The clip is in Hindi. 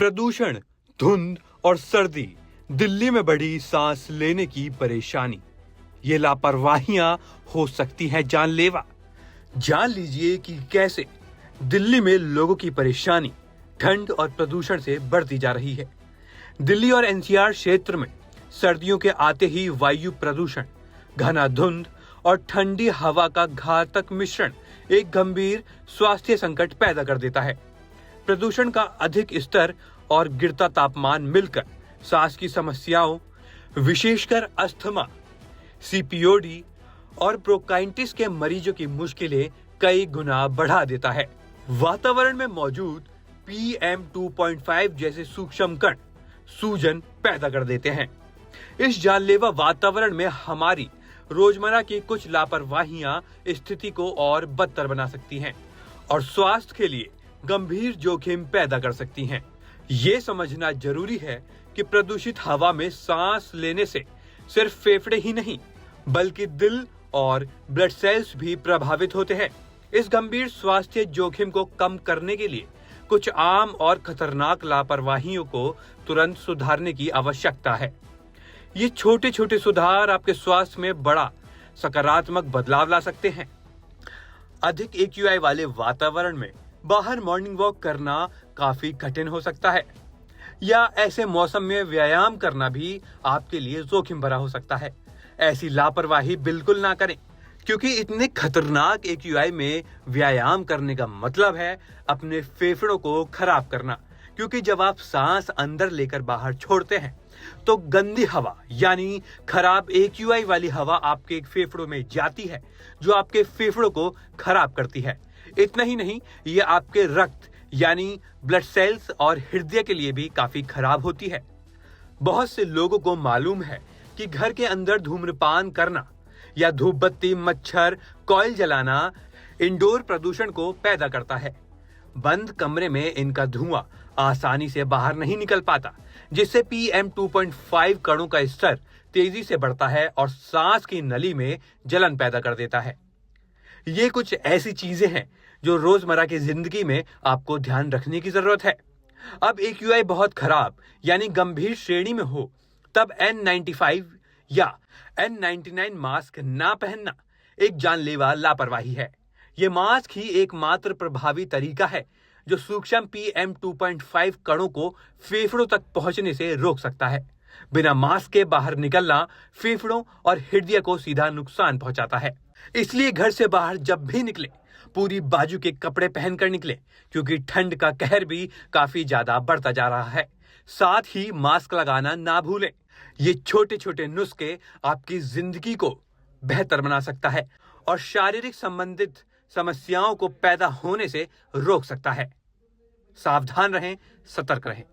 प्रदूषण, धुंध और सर्दी, दिल्ली में बढ़ी सांस लेने की परेशानी। ये लापरवाहियां हो सकती हैं जानलेवा। जान लीजिए कि कैसे दिल्ली में लोगों की परेशानी ठंड और प्रदूषण से बढ़ती जा रही है। दिल्ली और एनसीआर क्षेत्र में सर्दियों के आते ही वायु प्रदूषण, घना धुंध और ठंडी हवा का घातक मिश्रण एक गंभीर स्वास्थ्य संकट पैदा कर देता है। प्रदूषण का अधिक स्तर और गिरता तापमान मिलकर सांस की समस्याओं, विशेषकर अस्थमा, सीपीओडी और ब्रोंकाइटिस के मरीजों की मुश्किलें कई गुना बढ़ा देता है। वातावरण में मौजूद PM 2.5 जैसे सूक्ष्म कण सूजन पैदा कर देते हैं। इस जानलेवा वातावरण में हमारी रोजमर्रा की कुछ लापरवाहियां स्थिति को और बदतर बना सकती हैं और स्वास्थ्य के लिए गंभीर जोखिम पैदा कर सकती हैं। ये समझना जरूरी है कि प्रदूषित हवा में सांस लेने से सिर्फ फेफड़े ही नहीं बल्कि दिल और ब्लड सेल्स भी प्रभावित होते हैं। इस गंभीर स्वास्थ्य जोखिम को कम करने के लिए कुछ आम और खतरनाक लापरवाहियों को तुरंत सुधारने की आवश्यकता है। ये छोटे छोटे सुधार आपके स्वास्थ्य में बड़ा सकारात्मक बदलाव ला सकते हैं। अधिक AQI वाले वातावरण में बाहर मॉर्निंग वॉक करना काफी कठिन हो सकता है, या ऐसे मौसम में व्यायाम करना भी आपके लिए जोखिम भरा हो सकता है। ऐसी लापरवाही बिल्कुल ना करें, क्योंकि इतने खतरनाक AQI में व्यायाम करने का मतलब है अपने फेफड़ों को खराब करना। क्योंकि जब आप सांस अंदर लेकर बाहर छोड़ते हैं तो गंदी हवा यानी खराब AQI वाली हवा आपके फेफड़ों में जाती है, जो आपके फेफड़ों को खराब करती है। इतना ही नहीं, ये आपके रक्त यानी ब्लड सेल्स और हृदय के लिए भी काफी खराब होती है। बहुत से लोगों को मालूम है कि घर के अंदर धूम्रपान करना या धूप बत्ती, मच्छर, कॉइल जलाना इंडोर प्रदूषण को पैदा करता है। बंद कमरे में इनका धुआं आसानी से बाहर नहीं निकल पाता, जिससे PM 2.5 कणों का स्तर तेजी से बढ़ता है और सांस की नली में जलन पैदा कर देता है। ये कुछ ऐसी चीजें हैं जो रोजमर्रा की जिंदगी में आपको ध्यान रखने की जरूरत है। अब AQI बहुत खराब यानी गंभीर श्रेणी में हो तब N95 या N99 मास्क ना पहनना एक जानलेवा लापरवाही है। ये मास्क ही एकमात्र प्रभावी तरीका है जो सूक्ष्म PM 2.5 कणों को फेफड़ों तक पहुंचने से रोक सकता है। बिना मास्क के बाहर निकलना फेफड़ों और हृदय को सीधा नुकसान पहुंचाता है। इसलिए घर से बाहर जब भी निकले पूरी बाजू के कपड़े पहनकर निकले, क्योंकि ठंड का कहर भी काफी ज्यादा बढ़ता जा रहा है। साथ ही मास्क लगाना ना भूलें। ये छोटे छोटे नुस्खे आपकी जिंदगी को बेहतर बना सकता है और शारीरिक संबंधित समस्याओं को पैदा होने से रोक सकता है। सावधान रहें, सतर्क रहें।